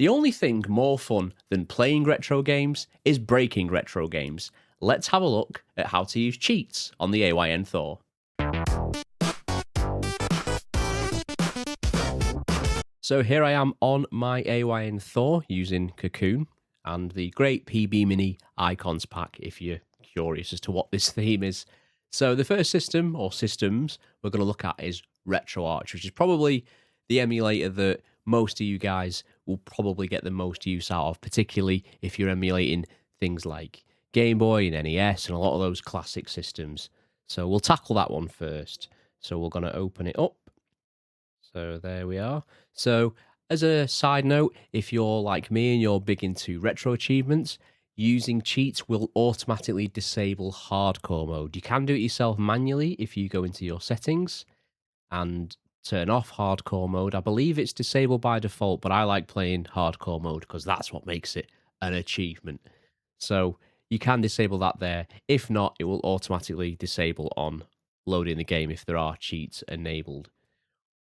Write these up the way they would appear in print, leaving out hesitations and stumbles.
The only thing more fun than playing retro games is breaking retro games. Let's have a look at how to use cheats on the AYN Thor. So here I am on my AYN Thor using Cocoon and the great PB Mini icons pack if you're curious as to what this theme is. So the first system or systems we're going to look at is RetroArch, which is probably the emulator that most of you guys will probably get the most use out of, particularly if you're emulating things like Game Boy and NES and a lot of those classic systems. So we'll tackle that one first. So we're going to open it up. So there we are. So as a side note, if you're like me and you're big into retro achievements, using cheats will automatically disable hardcore mode. You can do it yourself manually if you go into your settings and turn off hardcore mode. I believe it's disabled by default, but I like playing hardcore mode because that's what makes it an achievement. So you can disable that there. If not, it will automatically disable on loading the game if there are cheats enabled.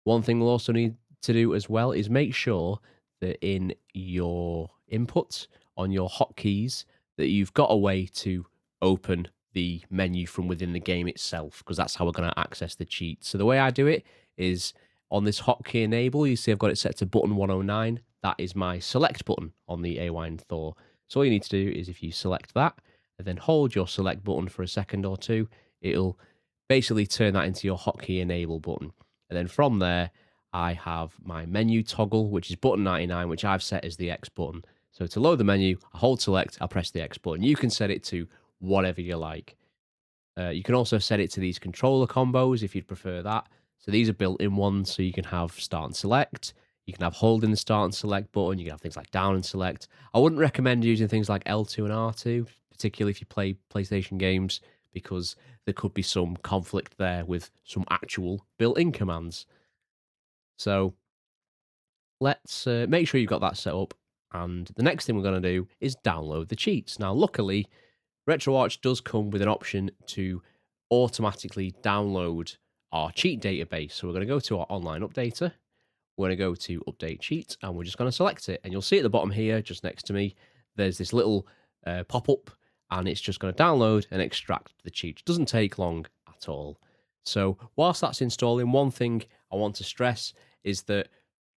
One thing we'll also need to do as well is make sure that in your inputs on your hotkeys that you've got a way to open the menu from within the game itself, because that's how we're going to access the cheat. So the way I do it is on this hotkey enable, you see I've got it set to button 109. That is my select button on the AYN Thor. So all you need to do is if you select that and then hold your select button for a second or two, it'll basically turn that into your hotkey enable button. And then from there, I have my menu toggle, which is button 99, which I've set as the X button. So to load the menu, I hold select, I press the X button. You can set it to whatever you like. You can also set it to these controller combos if you'd prefer that. So these are built-in ones, so you can have start and select. You can have hold in the start and select button. You can have things like down and select. I wouldn't recommend using things like L2 and R2, particularly if you play PlayStation games, because there could be some conflict there with some actual built-in commands. So let's make sure you've got that set up. And the next thing we're going to do is download the cheats. Now, luckily, RetroArch does come with an option to automatically download our cheat database. So we're going to go to our online updater. We're going to go to update cheat and we're just going to select it. And you'll see at the bottom here, just next to me, there's this little pop-up and it's just going to download and extract the cheat. It doesn't take long at all. So whilst that's installing, one thing I want to stress is that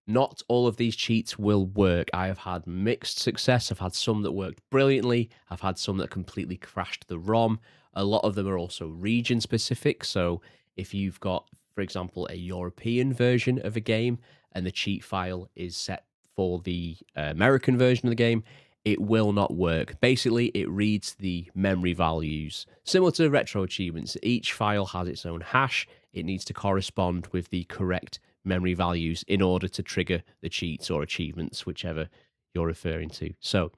not all of these cheats will work. I have had mixed success. I've had some that worked brilliantly. I've had some that completely crashed the ROM. A lot of them are also region specific. So if you've got, for example, a European version of a game and the cheat file is set for the American version of the game, it will not work. Basically, it reads the memory values. Similar to retro achievements, each file has its own hash. It needs to correspond with the correct memory values in order to trigger the cheats or achievements, whichever you're referring to. So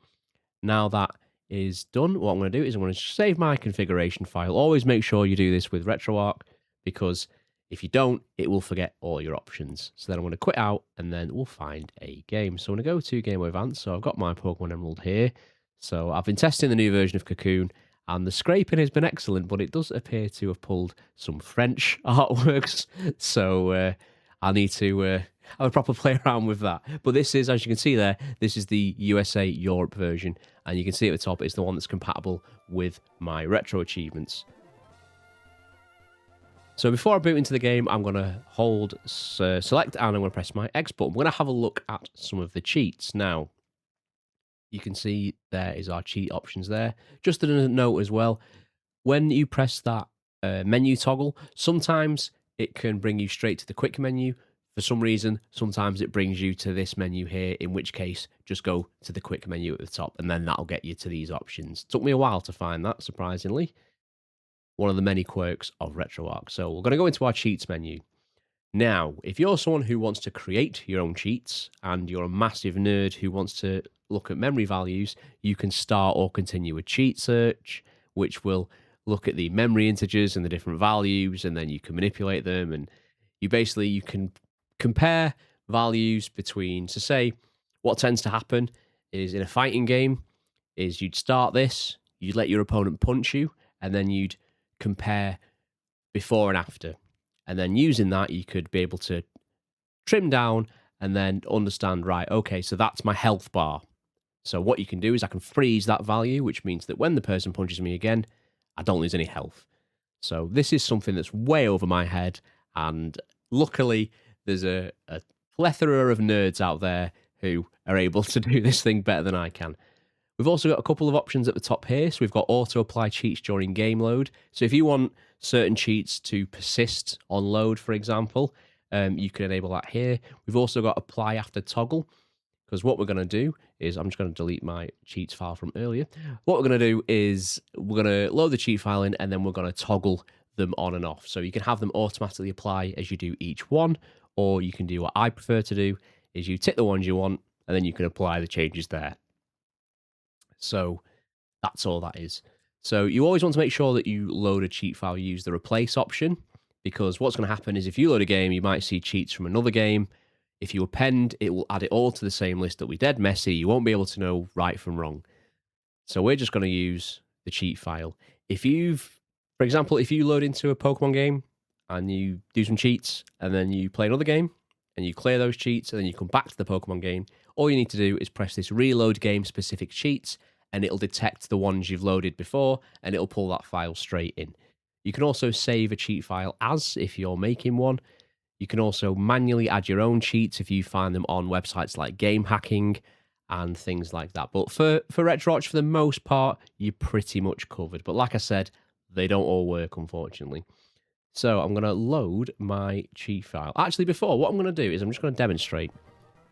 now that is done, what I'm going to do is I'm going to save my configuration file. Always make sure you do this with RetroArch, because if you don't, it will forget all your options. So then I'm going to quit out and then we'll find a game. So I'm going to go to Game Boy Advance. So I've got my Pokemon Emerald here. So I've been testing the new version of Cocoon and the scraping has been excellent, but it does appear to have pulled some French artworks. So I need to have a proper play around with that. But this is, as you can see there, this is the USA Europe version. And you can see at the top, it's the one that's compatible with my retro achievements. So before I boot into the game, I'm going to hold select and I'm going to press my X button. We're going to have a look at some of the cheats. Now, you can see there is our cheat options there. Just a note as well, when you press that menu toggle, sometimes it can bring you straight to the quick menu. For some reason, sometimes it brings you to this menu here, in which case, just go to the quick menu at the top and then that'll get you to these options. Took me a while to find that, surprisingly. One of the many quirks of RetroArch. So we're going to go into our cheats menu. Now, if you're someone who wants to create your own cheats and you're a massive nerd who wants to look at memory values, you can start or continue a cheat search, which will look at the memory integers and the different values, and then you can manipulate them. And you can compare values between, so say, what tends to happen is in a fighting game is you'd start this, you'd let your opponent punch you, and then you'd compare before and after. And then using that, you could be able to trim down and then understand, right, okay, so that's my health bar. So what you can do is I can freeze that value, which means that when the person punches me again, I don't lose any health. So this is something that's way over my head, and luckily there's a plethora of nerds out there who are able to do this thing better than I can. We've also got a couple of options at the top here. So we've got auto apply cheats during game load. So if you want certain cheats to persist on load, for example, you can enable that here. We've also got apply after toggle, because what we're going to do is, I'm just going to delete my cheats file from earlier. What we're going to do is we're going to load the cheat file in, and then we're going to toggle them on and off. So you can have them automatically apply as you do each one, or you can do what I prefer to do, is you tick the ones you want, and then you can apply the changes there. So that's all that is. So you always want to make sure that you load a cheat file, use the replace option, because what's going to happen is if you load a game, you might see cheats from another game. If you append, it will add it all to the same list. That'll be dead messy. You won't be able to know right from wrong. So we're just going to use the cheat file. For example, if you load into a Pokemon game and you do some cheats, and then you play another game and you clear those cheats, and then you come back to the Pokemon game, all you need to do is press this reload game specific cheats, and it'll detect the ones you've loaded before, and it'll pull that file straight in. You can also save a cheat file as if you're making one. You can also manually add your own cheats if you find them on websites like Game Hacking and things like that. But for RetroArch, for the most part, you're pretty much covered. But like I said, they don't all work, unfortunately. So I'm going to load my cheat file. Actually, before, what I'm going to do is I'm just going to demonstrate.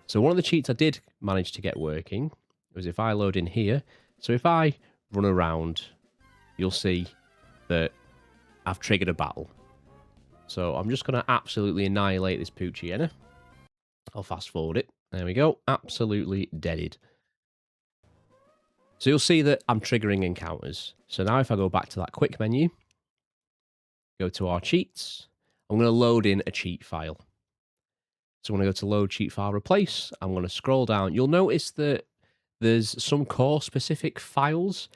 So one of the cheats I did manage to get working was if I load in here. So if I run around, you'll see that I've triggered a battle. So I'm just going to absolutely annihilate this Poochyena. I'll fast forward it. There we go. Absolutely deaded. So you'll see that I'm triggering encounters. So now if I go back to that quick menu, go to our cheats, I'm going to load in a cheat file. So when I go to load cheat file replace, I'm going to scroll down. You'll notice that there's some core specific files,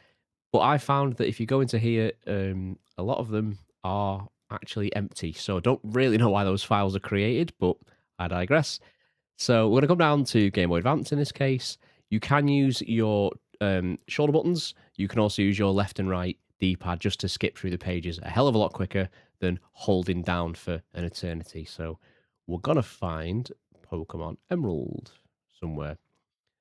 but I found that if you go into here, a lot of them are actually empty. So I don't really know why those files are created, but I digress. So we're going to come down to Game Boy Advance in this case. You can use your shoulder buttons. You can also use your left and right D-pad just to skip through the pages a hell of a lot quicker than holding down for an eternity. So we're going to find Pokemon Emerald somewhere.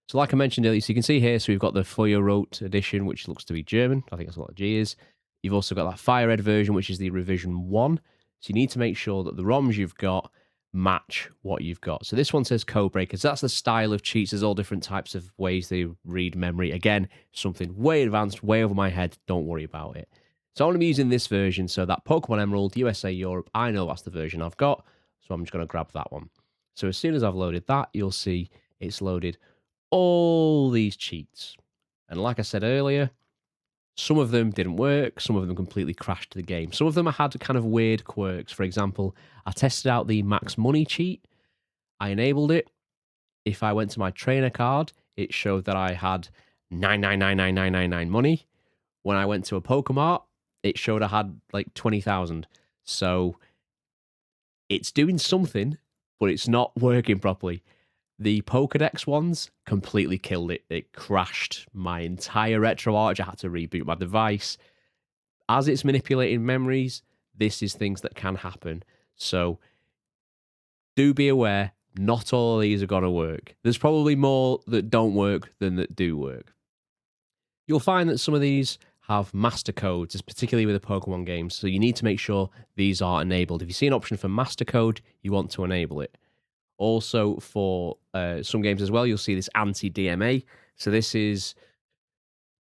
So like I mentioned earlier, so you can see here, so we've got the Feuerrot edition, which looks to be German. I think that's what the G is. You've also got that Fire Red version, which is the revision 1. So you need to make sure that the ROMs you've got match what you've got. So this one says Code Breakers. That's the style of cheats. There's all different types of ways they read memory. Again, something way advanced, way over my head. Don't worry about it. So I'm going to be using this version. So that Pokemon Emerald, USA, Europe, I know that's the version I've got. So I'm just going to grab that one. So as soon as I've loaded that, you'll see it's loaded all these cheats. And like I said earlier, some of them didn't work. Some of them completely crashed the game. Some of them had kind of weird quirks. For example, I tested out the max money cheat. I enabled it. If I went to my trainer card, it showed that I had 9999999 money. When I went to a Pokemart, it showed I had like 20,000. So it's doing something, but it's not working properly. The Pokedex ones completely killed it. It crashed my entire RetroArch. I had to reboot my device. As it's manipulating memories, this is things that can happen. So do be aware, not all of these are going to work. There's probably more that don't work than that do work. You'll find that some of these have master codes, particularly with the Pokemon games. So you need to make sure these are enabled. If you see an option for master code, you want to enable it. Also, for some games as well, you'll see this anti-DMA. So this is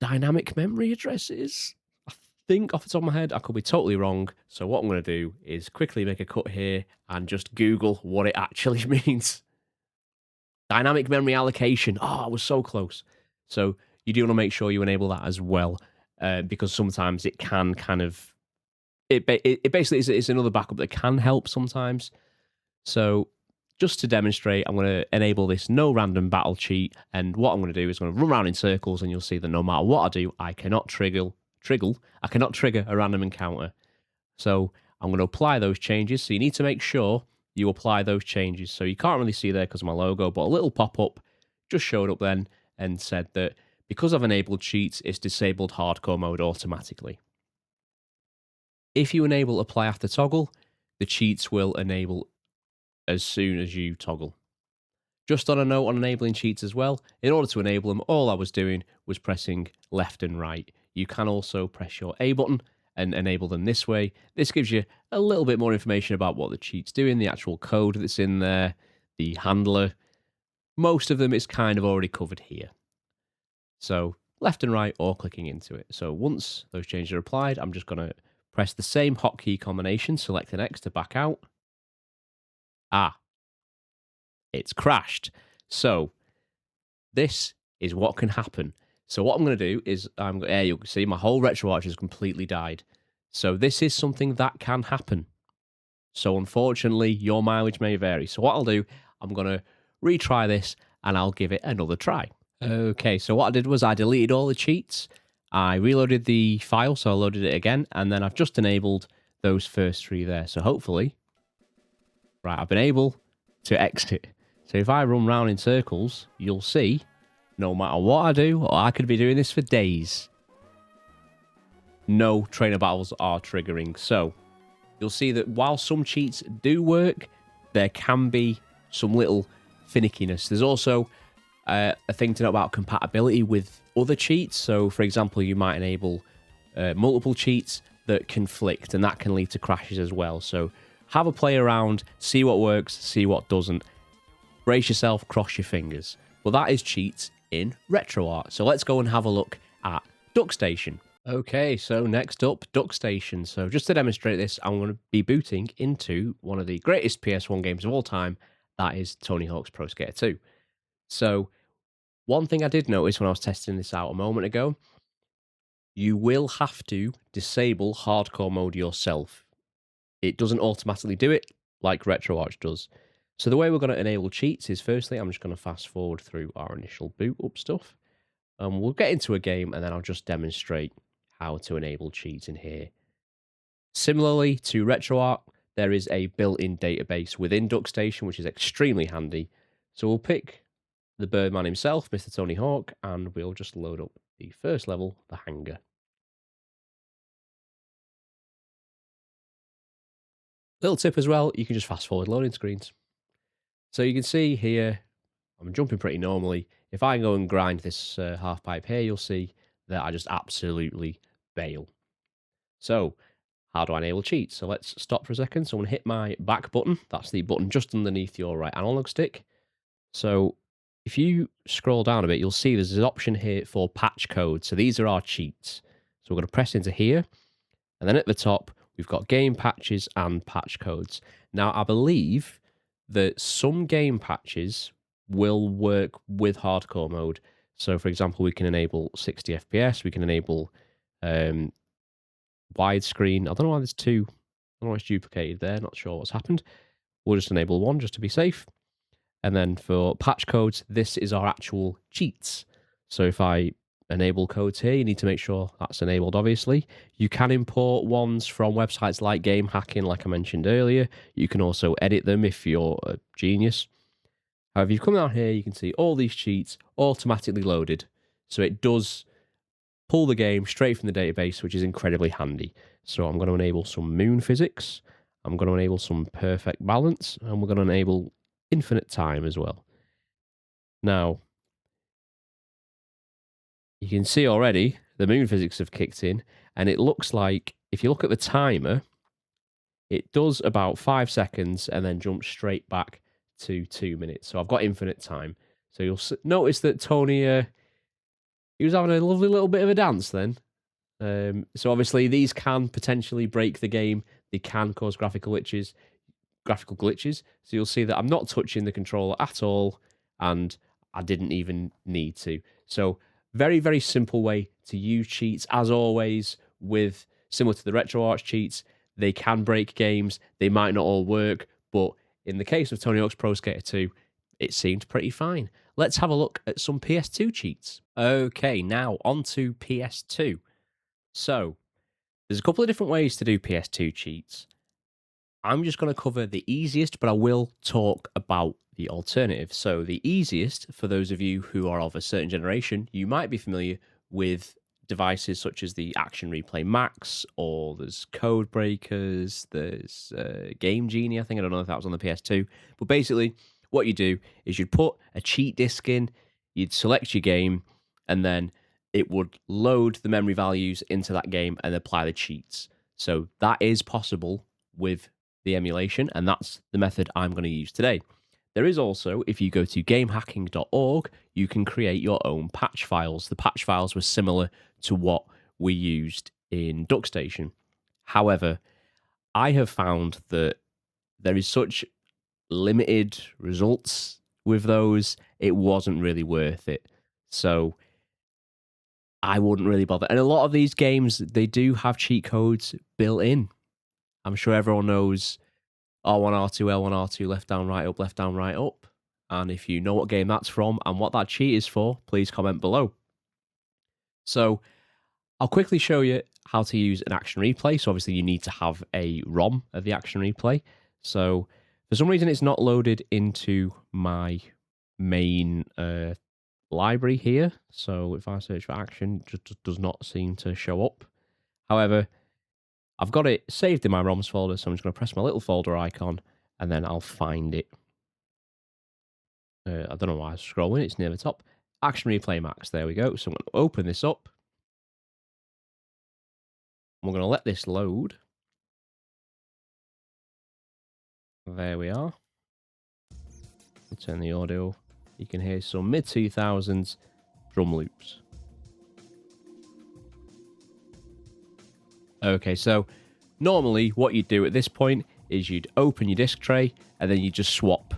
dynamic memory addresses. I think off the top of my head, I could be totally wrong. So what I'm going to do is quickly make a cut here and just Google what it actually means. Dynamic memory allocation. Oh, I was so close. So you do want to make sure you enable that as well, because sometimes it can kind of... It basically is another backup that can help sometimes. So just to demonstrate, I'm going to enable this no random battle cheat, and what I'm going to do is I'm going to run around in circles, and you'll see that no matter what I do, I cannot trigger a random encounter. So I'm going to apply those changes. So you need to make sure you apply those changes. So you can't really see there because of my logo, but a little pop-up just showed up then and said that because I've enabled cheats, it's disabled hardcore mode automatically. If you enable apply after toggle, the cheats will enable as soon as you toggle. Just on a note on enabling cheats as well, in order to enable them, all I was doing was pressing left and right. You can also press your A button and enable them this way. This gives you a little bit more information about what the cheat's doing, the actual code that's in there, the handler. Most of them is kind of already covered here. So left and right or clicking into it. So once those changes are applied, I'm just going to press the same hotkey combination, select an X to back out. It's crashed. So this is what can happen. So what I'm going to do is, you can see my whole RetroArch has completely died. So this is something that can happen. So unfortunately, your mileage may vary. So what I'll do, I'm going to retry this and I'll give it another try. Okay, so what I did was I deleted all the cheats. I reloaded the file, so I loaded it again, and then I've just enabled those first three there. So hopefully, right, I've been able to exit. So if I run round in circles, you'll see, no matter what I do, or I could be doing this for days, no trainer battles are triggering. So you'll see that while some cheats do work, there can be some little finickiness. There's also a thing to know about compatibility with other cheats. So for example, you might enable multiple cheats that conflict, and that can lead to crashes as well. So have a play around, see what works, see what doesn't. Brace yourself, cross your fingers. Well, that is cheats in RetroArch. So let's go and have a look at DuckStation. Okay, so next up, DuckStation. So just to demonstrate this, I'm going to be booting into one of the greatest PS1 games of all time. That is Tony Hawk's Pro Skater 2. So one thing I did notice when I was testing this out a moment ago, you will have to disable hardcore mode yourself. It doesn't automatically do it like RetroArch does. So the way we're going to enable cheats is, firstly, I'm just going to fast forward through our initial boot up stuff. We'll get into a game and then I'll just demonstrate how to enable cheats in here. Similarly to RetroArch, there is a built-in database within DuckStation, which is extremely handy. So we'll pick the Birdman himself, Mr. Tony Hawk, and we'll just load up the first level, the hangar. Little tip as well, you can just fast forward loading screens. So you can see here, I'm jumping pretty normally. If I go and grind this half pipe here, you'll see that I just absolutely bail. So how do I enable cheats? So let's stop for a second. So I'm going to hit my back button. That's the button just underneath your right analog stick. So if you scroll down a bit, you'll see there's an option here for patch code. So these are our cheats. So we're going to press into here. And then at the top, we've got game patches and patch codes. Now, I believe that some game patches will work with hardcore mode. So, for example, we can enable 60 FPS. We can enable widescreen. I don't know why there's two. I don't know why it's duplicated there. Not sure what's happened. We'll just enable one just to be safe. And then for patch codes, this is our actual cheats. So if I enable codes here, you need to make sure that's enabled, obviously. You can import ones from websites like Game Hacking, like I mentioned earlier. You can also edit them if you're a genius. However, if you come down here, you can see all these cheats automatically loaded. So it does pull the game straight from the database, which is incredibly handy. So I'm going to enable some moon physics. I'm going to enable some perfect balance, and we're going to enable infinite time as well. Now, you can see already the moon physics have kicked in, and it looks like if you look at the timer, it does about 5 seconds and then jumps straight back to 2 minutes. So I've got infinite time. So you'll notice that Tony, he was having a lovely little bit of a dance then. So obviously these can potentially break the game. They can cause graphical glitches. So you'll see that I'm not touching the controller at all, and I didn't even need to. So very, very simple way to use cheats. As always, with similar to the RetroArch cheats, they can break games. They might not all work, but in the case of Tony Hawk's Pro Skater 2, it seemed pretty fine. Let's have a look at some PS2 cheats. Okay, now on to PS2. So there's a couple of different ways to do PS2 cheats. I'm just going to cover the easiest, but I will talk about the alternative. So, the easiest, for those of you who are of a certain generation, you might be familiar with devices such as the Action Replay Max, or there's Code Breakers, there's Game Genie, I think. I don't know if that was on the PS2. But basically, what you do is you'd put a cheat disk in, you'd select your game, and then it would load the memory values into that game and apply the cheats. So that is possible with the emulation, and that's the method I'm going to use today. There is also, if you go to gamehacking.org, you can create your own patch files. The patch files were similar to what we used in DuckStation. However, I have found that there is such limited results with those, it wasn't really worth it. So I wouldn't really bother. And a lot of these games, they do have cheat codes built in. I'm sure everyone knows R1, R2, L1, R2, left down, right up, left down, right up. And if you know what game that's from and what that cheat is for, please comment below. So I'll quickly show you how to use an action replay. So obviously you need to have a ROM of the action replay. So for some reason it's not loaded into my main library here. So if I search for action, it just does not seem to show up. However, I've got it saved in my ROMs folder, so I'm just going to press my little folder icon, and then I'll find it. I don't know why I'm scrolling, it's near the top. Action Replay Max, there we go. So I'm going to open this up. We're going to let this load. There we are. I'll turn the audio. You can hear some mid-2000s drum loops. Okay, so normally what you'd do at this point is you'd open your disk tray and then you just swap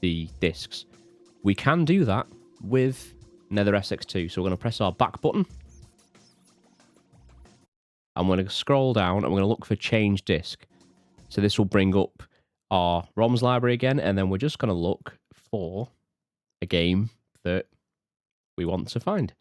the disks. We can do that with NetherSX2. So we're going to press our back button. I'm going to scroll down and we're going to look for change disk. So this will bring up our ROMs library again, and then we're just going to look for a game that we want to find.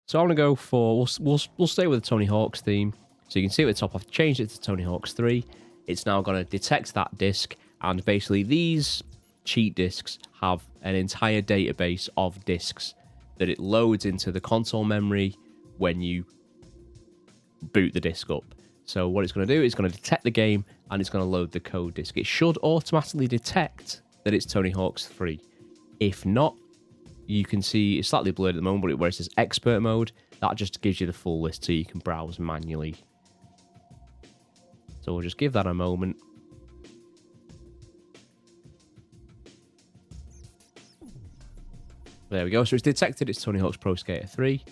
So I'm going to go for, we'll stay with the Tony Hawk's theme. So you can see at the top, I've changed it to Tony Hawk's 3. It's now going to detect that disk, and basically these cheat disks have an entire database of disks that it loads into the console memory when you boot the disk up. So what it's going to do is going to detect the game, and it's going to load the code disk. It should automatically detect that it's Tony Hawk's 3. If not, you can see it's slightly blurred at the moment, but where it says expert mode, that just gives you the full list so you can browse manually. So we'll just give that a moment. There we go. So it's detected it's Tony Hawk's Pro Skater 3.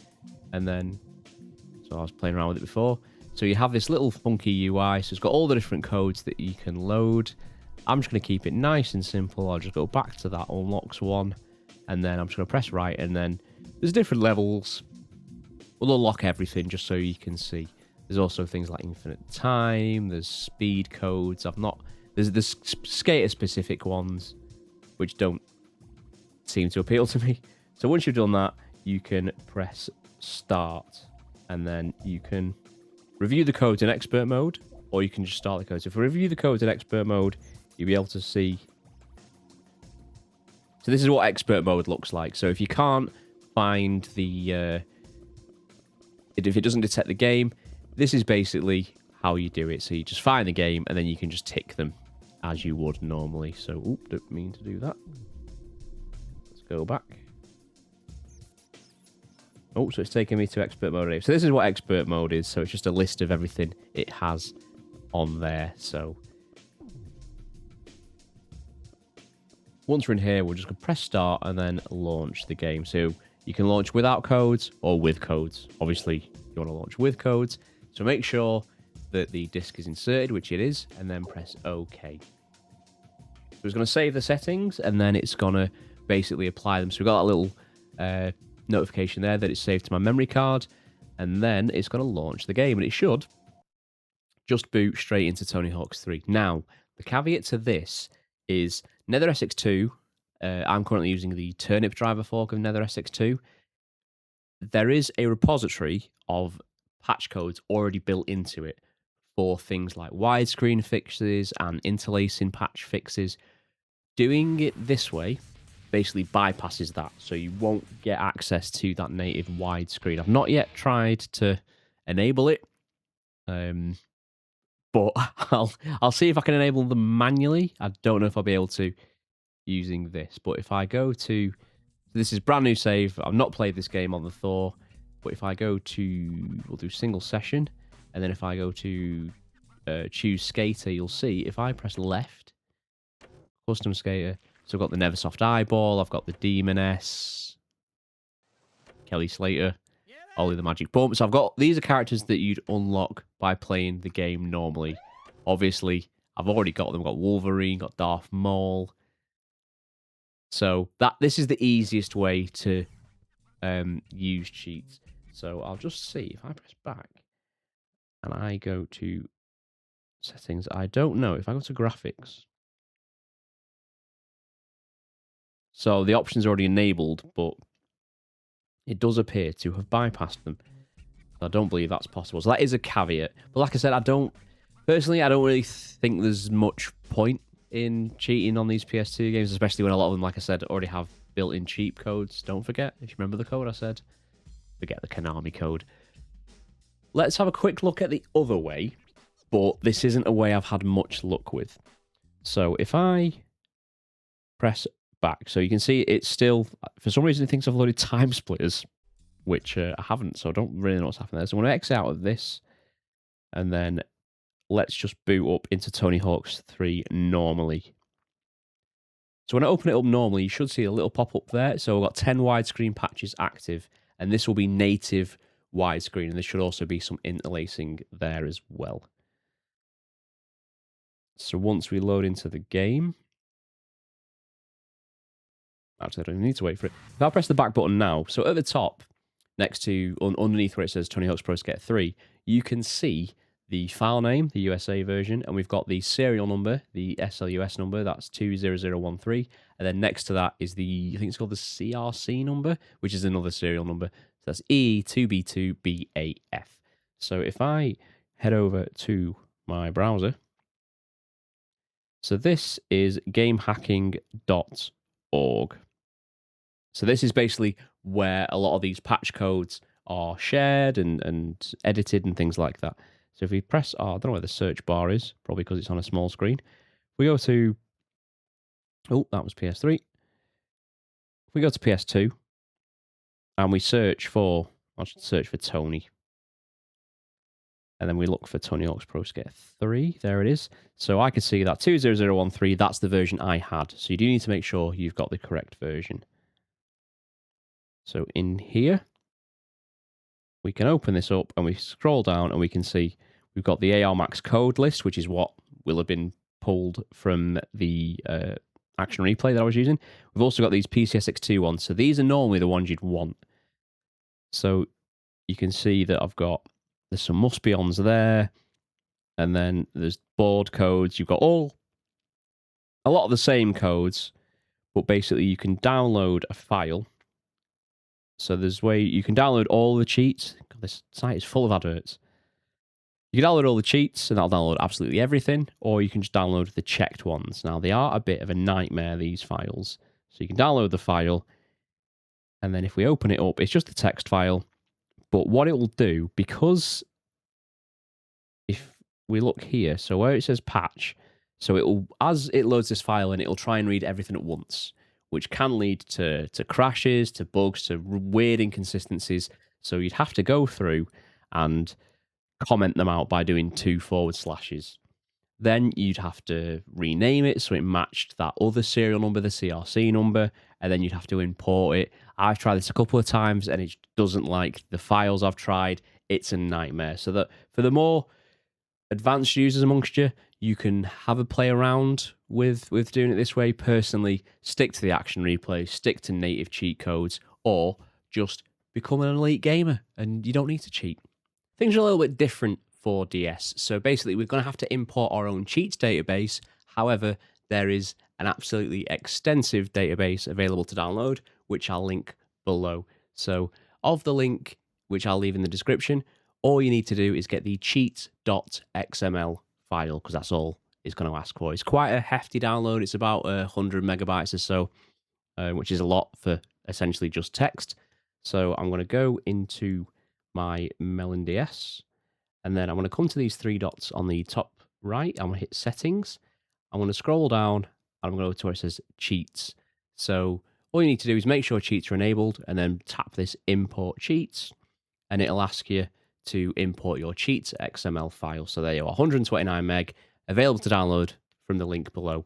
And then, so I was playing around with it before. So you have this little funky UI. So it's got all the different codes that you can load. I'm just going to keep it nice and simple. I'll just go back to that unlocks one. And then I'm just going to press right. And then there's different levels. We'll unlock everything just so you can see. There's also things like infinite time. There's speed codes. There's skater specific ones, which don't seem to appeal to me. So once you've done that, you can press start, and then you can review the codes in expert mode, or you can just start the code. So if we review the codes in expert mode, you'll be able to see. So this is what expert mode looks like. So if you can't find the, if it doesn't detect the game, this is basically how you do it. So you just find the game, and then you can just tick them as you would normally. So, oop, don't mean to do that. Let's go back. Oh, so it's taking me to expert mode. So this is what expert mode is. So it's just a list of everything it has on there. So once we're in here, we're just going to press start and then launch the game. So you can launch without codes or with codes. Obviously, you want to launch with codes. So make sure that the disk is inserted, which it is, and then press OK. So it's going to save the settings, and then it's going to basically apply them. So we've got that little notification there that it's saved to my memory card, and then it's going to launch the game, and it should just boot straight into Tony Hawk's 3. Now, the caveat to this is NetherSX2. I'm currently using the turnip driver fork of NetherSX2. There is a repository of patch codes already built into it for things like widescreen fixes and interlacing patch fixes. Doing it this way basically bypasses that, so you won't get access to that native widescreen. I've not yet tried to enable it, but I'll see if I can enable them manually. I don't know if I'll be able to using this, but if I go to, this is brand new save. I've not played this game on the Thor, but if I go to, we'll do single session, and then if I go to choose skater, you'll see if I press left, custom skater. So I've got the Neversoft Eyeball, I've got the Demoness, Kelly Slater, Ollie the Magic Bump. So I've got, these are characters that you'd unlock by playing the game normally. Obviously, I've already got them. I've got Wolverine, got Darth Maul. So this is the easiest way to use cheats. So I'll just see if I press back and I go to settings. I don't know if I go to graphics. So the option's already enabled, but it does appear to have bypassed them. I don't believe that's possible. So that is a caveat. But like I said, personally, I don't really think there's much point in cheating on these PS2 games, especially when a lot of them, like I said, already have built-in cheat codes. Don't forget, if you remember the code I said, forget the Konami code. Let's have a quick look at the other way, but this isn't a way I've had much luck with. So if I press back, so you can see it's still, for some reason it thinks I've loaded Time Splitters, which I haven't, so I don't really know what's happening there. So I'm going to exit out of this, and then let's just boot up into Tony Hawk's 3 normally. So when I open it up normally, you should see a little pop-up there. So I've got 10 widescreen patches active, and this will be native widescreen, and there should also be some interlacing there as well. So once we load into the game, actually I don't even need to wait for it. If I press the back button now, so at the top, next to, underneath where it says Tony Hawk's Pro Skater 3, you can see the file name, the USA version, and we've got the serial number, the SLUS number, that's 20013, and then next to that is the, I think it's called the CRC number, which is another serial number. So that's E2B2BAF. So if I head over to my browser, so this is gamehacking.org. So this is basically where a lot of these patch codes are shared and edited and things like that. So if we press R, I don't know where the search bar is, probably because it's on a small screen. If we go to, oh, that was PS3. If we go to PS2 and we search for, I should search for Tony. And then we look for Tony Hawk's Pro Skater 3. There it is. So I can see that 20013, that's the version I had. So you do need to make sure you've got the correct version. So in here, we can open this up and we scroll down and we can see we've got the AR Max code list, which is what will have been pulled from the action replay that I was using. We've also got these PCSX2 ones. So these are normally the ones you'd want. So you can see that there's some must-be-ons there. And then there's board codes. You've got a lot of the same codes, but basically you can download a file. So there's a way you can download all the cheats. God, this site is full of adverts. You can download all the cheats, and that'll download absolutely everything, or you can just download the checked ones. Now, they are a bit of a nightmare, these files. So you can download the file, and then if we open it up, it's just a text file. But what it will do, because if we look here, so where it says patch, so it will, as it loads this file in, it'll try and read everything at once, which can lead to crashes, to bugs, to weird inconsistencies. So you'd have to go through and comment them out by doing 2 forward slashes. Then you'd have to rename it so it matched that other serial number, the CRC number, and then you'd have to import it. I've tried this a couple of times and it doesn't like the files I've tried. It's a nightmare. So that for the more advanced users amongst you, you can have a play around with doing it this way. Personally, stick to the action replay, stick to native cheat codes, or just become an elite gamer and you don't need to cheat. Things are a little bit different for DS. So basically, we're going to have to import our own cheats database. However, there is an absolutely extensive database available to download, which I'll link below. So of the link, which I'll leave in the description, all you need to do is get the cheats.xml file, because that's all it's going to ask for. It's quite a hefty download. It's about 100 megabytes or so, which is a lot for essentially just text. So I'm going to go into my MelonDS, and then I'm going to come to these three dots on the top right. I'm going to hit settings. I'm going to scroll down, and I'm going to go to where it says cheats. So all you need to do is make sure cheats are enabled, and then tap this import cheats, and it'll ask you to import your cheats XML file. So there you are, 129 meg, available to download from the link below.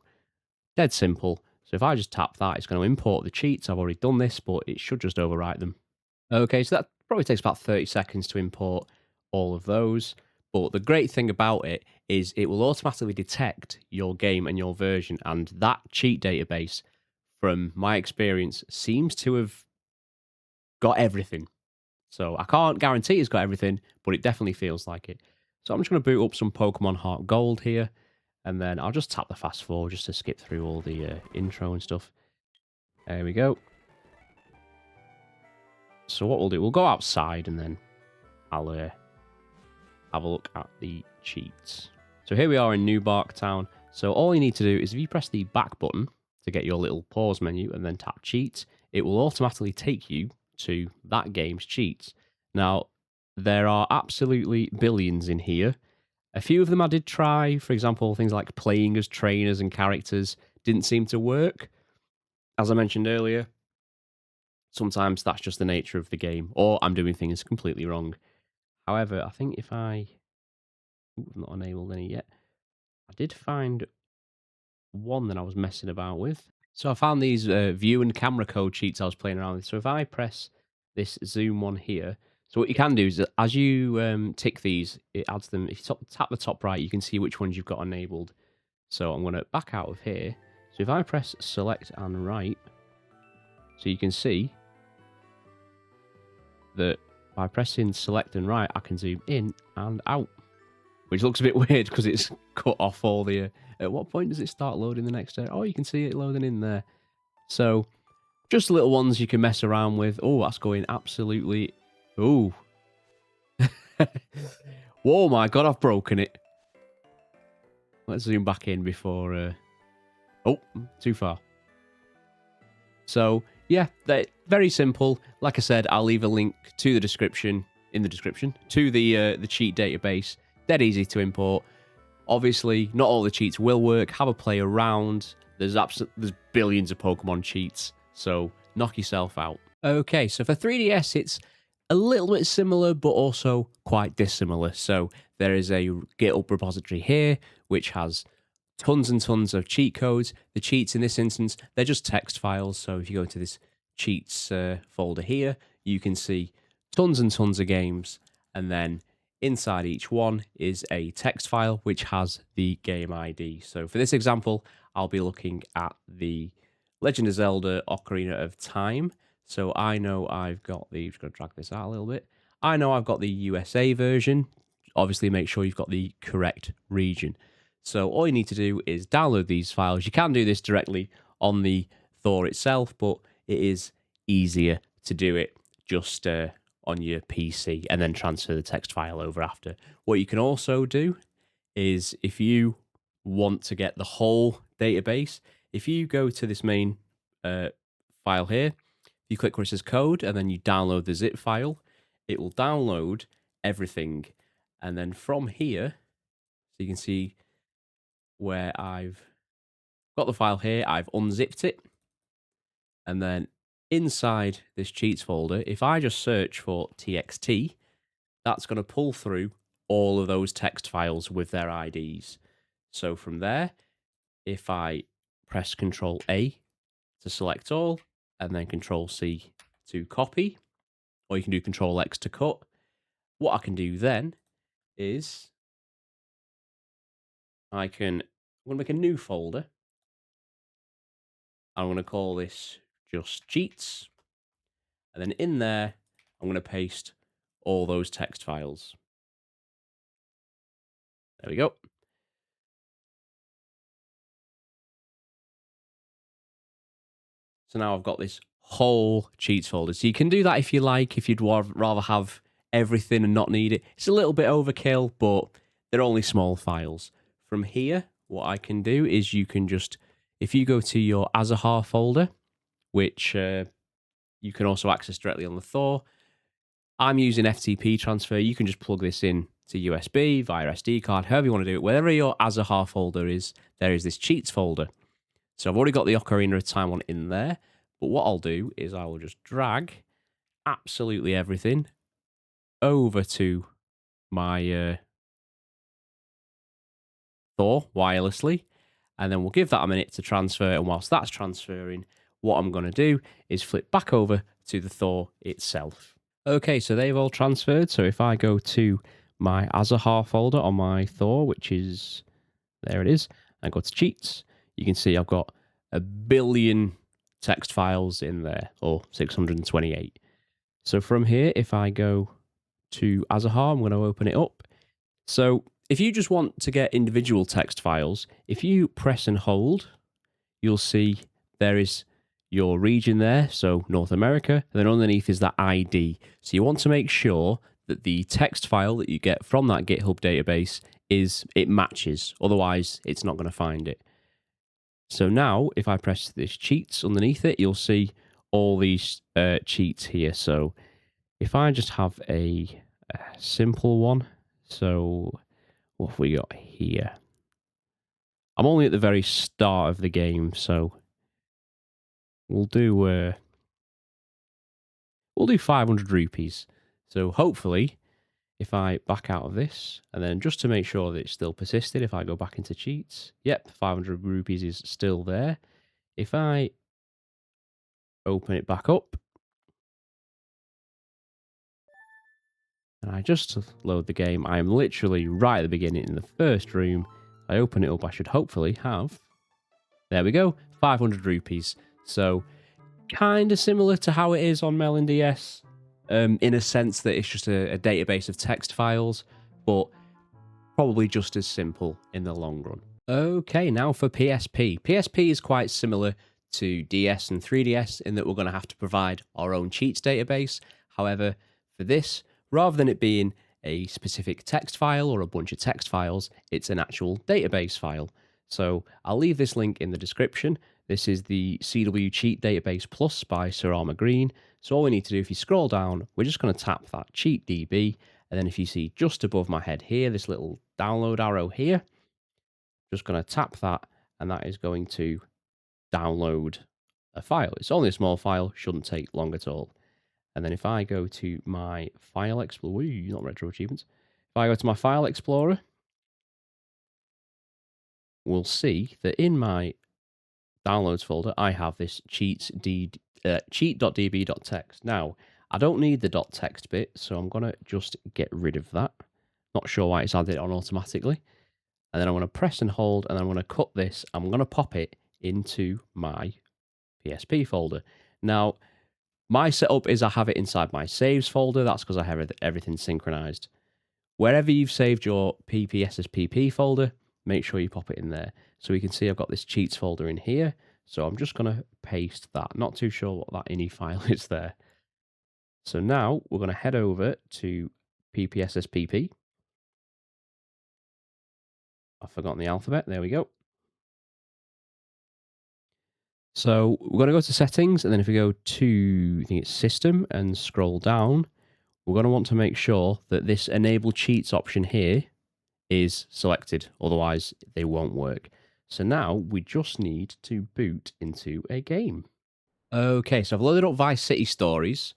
Dead simple. So if I just tap that, it's going to import the cheats. I've already done this, but it should just overwrite them. Okay, so that probably takes about 30 seconds to import all of those. But the great thing about it is it will automatically detect your game and your version, and that cheat database, from my experience, seems to have got everything. So I can't guarantee it's got everything, but it definitely feels like it. So I'm just going to boot up some Pokemon Heart Gold here, and then I'll just tap the fast forward just to skip through all the intro and stuff. There we go. So what we'll do, we'll go outside, and then I'll have a look at the cheats. So here we are in New Bark Town. So all you need to do is if you press the back button to get your little pause menu and then tap cheats, it will automatically take you to that game's cheats. Now, there are absolutely billions in here. A few of them I did try. For example, things like playing as trainers and characters didn't seem to work. As I mentioned earlier, sometimes that's just the nature of the game, or I'm doing things completely wrong. However, I think if I've not enabled any yet. I did find one that I was messing about with. So I found these view and camera code cheats I was playing around with. So if I press this zoom one here, so what you can do is that as you tick these, it adds them. If you tap the top right, you can see which ones you've got enabled. So I'm going to back out of here. So if I press select and right, so you can see that by pressing select and right, I can zoom in and out, which looks a bit weird because it's cut off all the... at what point does it start loading the next area? Oh, you can see it loading in there. So, just little ones you can mess around with. Oh, that's going absolutely... Oh. Whoa, my God, I've broken it. Let's zoom back in before... Oh, too far. So, yeah, they're very simple. Like I said, I'll leave a link to the description, in the description, to the cheat database. Dead easy to import. Obviously, not all the cheats will work. Have a play around. There's billions of Pokemon cheats, so knock yourself out. Okay, so for 3DS, it's a little bit similar, but also quite dissimilar. So there is a GitHub repository here, which has tons and tons of cheat codes. The cheats in this instance, they're just text files. So if you go to this cheats folder here, you can see tons and tons of games, and then inside each one is a text file which has the game ID. So for this example, I'll be looking at the Legend of Zelda Ocarina of Time. So I know I've got the... just going to drag this out a little bit. I know I've got the USA version. Obviously, make sure you've got the correct region. So all you need to do is download these files. You can do this directly on the Thor itself, but it is easier to do it just on your PC and then transfer the text file over after. What you can also do is, if you want to get the whole database, if you go to this main file here, you click where it says code and then you download the zip file, it will download everything. And then from here, so you can see where I've got the file here, I've unzipped it. And then inside this cheats folder, if I just search for txt, that's going to pull through all of those text files with their IDs. So from there, if I press Control A to select all, and then Control C to copy, or you can do Control X to cut, what I can do then is I'm going to make a new folder. I'm going to call this just cheats. And then in there, I'm going to paste all those text files. There we go. So now I've got this whole cheats folder. So you can do that if you like, if you'd rather have everything and not need it. It's a little bit overkill, but they're only small files. From here, what I can do is you can just, if you go to your Azahar folder, which you can also access directly on the Thor, I'm using FTP transfer. You can just plug this in to USB via SD card, however you want to do it. Wherever your Azahar folder is, there is this cheats folder. So I've already got the Ocarina of Time one in there, but what I'll do is I will just drag absolutely everything over to my Thor wirelessly, and then we'll give that a minute to transfer, and whilst that's transferring, what I'm going to do is flip back over to the Thor itself. Okay, so they've all transferred, so if I go to my Azahar folder on my Thor, which is, there it is, and go to cheats, you can see I've got 1 billion text files in there, or 628. So from here, if I go to Azahar, I'm going to open it up. So if you just want to get individual text files, if you press and hold, you'll see there is your region there, so North America, and then underneath is that ID. So you want to make sure that the text file that you get from that GitHub database it matches, otherwise it's not going to find it. So now, if I press this cheats underneath it, you'll see all these cheats here. So if I just have a simple one, so what have we got here? I'm only at the very start of the game, so we'll do 500 rupees. So hopefully, if I back out of this, and then just to make sure that it's still persisted, if I go back into cheats, yep, 500 rupees is still there. If I open it back up, and I just load the game, I am literally right at the beginning in the first room. I open it up, I should hopefully have, there we go, 500 rupees. So kind of similar to how it is on MelonDS, in a sense that it's just a database of text files, but probably just as simple in the long run. Okay, now for PSP. PSP is quite similar to DS and 3DS in that we're going to have to provide our own cheats database. However, for this, rather than it being a specific text file or a bunch of text files, it's an actual database file. So I'll leave this link in the description. This is the CW Cheat Database Plus by Sir Armour Green. So all we need to do, if you scroll down, we're just going to tap that Cheat DB, and then if you see just above my head here, this little download arrow here, just going to tap that, and that is going to download a file. It's only a small file, shouldn't take long at all. And then if I go to my File Explorer, not Retro Achievements. If I go to my File Explorer, we'll see that in my downloads folder, I have this cheat.db.txt. Now, I don't need the .text bit, so I'm going to just get rid of that. Not sure why it's added on automatically. And then I'm going to press and hold, and I'm going to cut this. I'm going to pop it into my PSP folder. Now, my setup is I have it inside my saves folder. That's because I have everything synchronized. Wherever you've saved your PPSSPP folder, make sure you pop it in there. So we can see I've got this cheats folder in here. So I'm just going to paste that. Not too sure what that ini file is there. So now we're going to head over to PPSSPP. I've forgotten the alphabet. There we go. So we're going to go to settings, and then if we go to, I think it's system, and scroll down, we're going to want to make sure that this enable cheats option here is selected. Otherwise, they won't work. So now we just need to boot into a game. Okay, so I've loaded up Vice City Stories,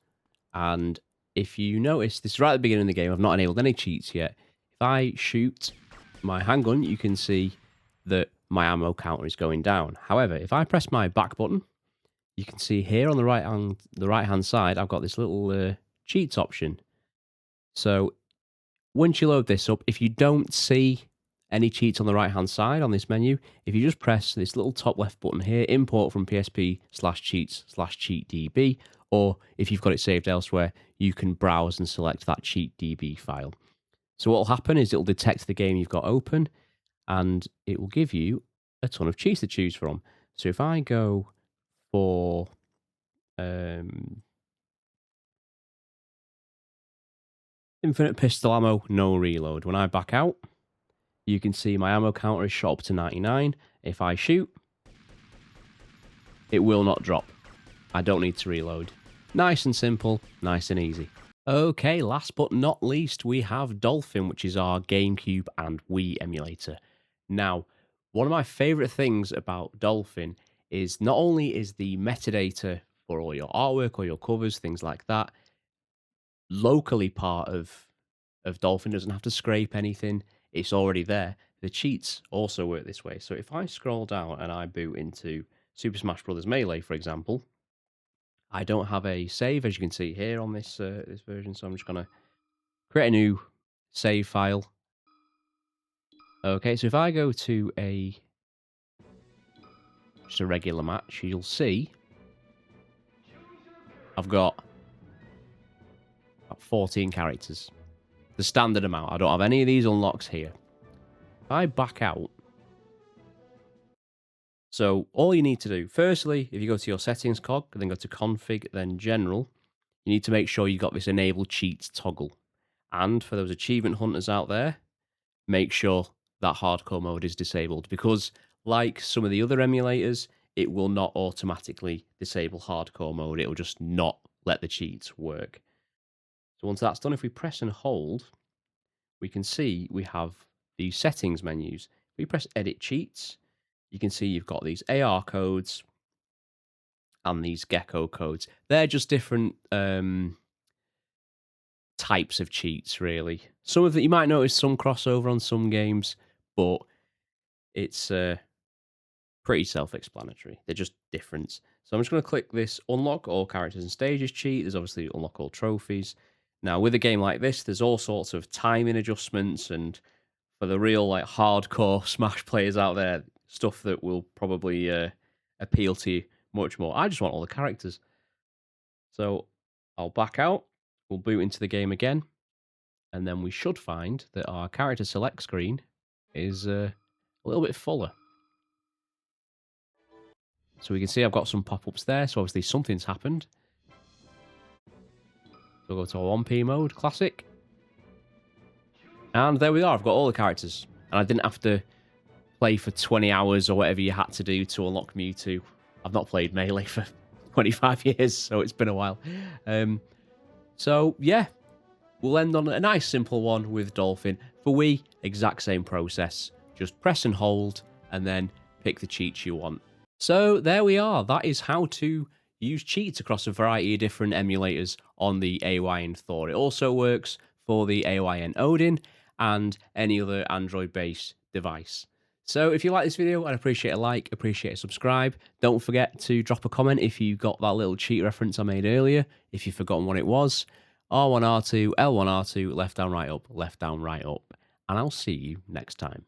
and if you notice, this is right at the beginning of the game. I've not enabled any cheats yet. If I shoot my handgun, you can see that my ammo counter is going down. However, if I press my back button, you can see here on the right hand side, I've got this little cheats option. So once you load this up, if you don't see any cheats on the right hand side on this menu, if you just press this little top left button here, import from PSP/cheats/cheatdb, or if you've got it saved elsewhere, you can browse and select that cheatdb file. So what will happen is it'll detect the game you've got open, and it will give you a ton of cheats to choose from. So if I go for Infinite pistol ammo, no reload. When I back out, you can see my ammo counter is shot up to 99. If I shoot, it will not drop. I don't need to reload. Nice and simple, nice and easy. Okay, last but not least, we have Dolphin, which is our GameCube and Wii emulator. Now, one of my favorite things about Dolphin is not only is the metadata for all your artwork or your covers, things like that, locally part of Dolphin, doesn't have to scrape anything. It's already there. The cheats also work this way. So if I scroll down and I boot into Super Smash Bros. Melee, for example, I don't have a save, as you can see here on this this version. So I'm just going to create a new save file. Okay, so if I go to just a regular match, you'll see I've got about 14 characters. The standard amount. I don't have any of these unlocks here. If I back out, so all you need to do, firstly, if you go to your settings cog, then go to config, then general, you need to make sure you've got this enable cheats toggle. And for those achievement hunters out there, make sure that hardcore mode is disabled, because like some of the other emulators, it will not automatically disable hardcore mode. It will just not let the cheats work. So once that's done, if we press and hold, we can see we have the settings menus. If we press edit cheats, you can see you've got these AR codes and these gecko codes. They're just different types of cheats, really. Some of that you might notice some crossover on some games, but it's pretty self-explanatory. They're just different. So I'm just going to click this unlock all characters and stages cheat. There's obviously unlock all trophies. Now, with a game like this, there's all sorts of timing adjustments, and for the real like hardcore Smash players out there, stuff that will probably appeal to you much more. I just want all the characters. So I'll back out. We'll boot into the game again, and then we should find that our character select screen is a little bit fuller. So we can see I've got some pop-ups there, so obviously something's happened. So we'll go to our 1P mode, classic. And there we are, I've got all the characters. And I didn't have to play for 20 hours or whatever you had to do to unlock Mewtwo. I've not played Melee for 25 years, so it's been a while. So, yeah, we'll end on a nice simple one with Dolphin. For Wii, exact same process. Just press and hold, and then pick the cheats you want. So there we are. That is how to use cheats across a variety of different emulators on the AYN Thor. It also works for the AYN Odin and any other Android-based device. So if you like this video, I'd appreciate a like, appreciate a subscribe. Don't forget to drop a comment if you got that little cheat reference I made earlier, if you've forgotten what it was. R1, R2, L1, R2, left down, right up, and I'll see you next time.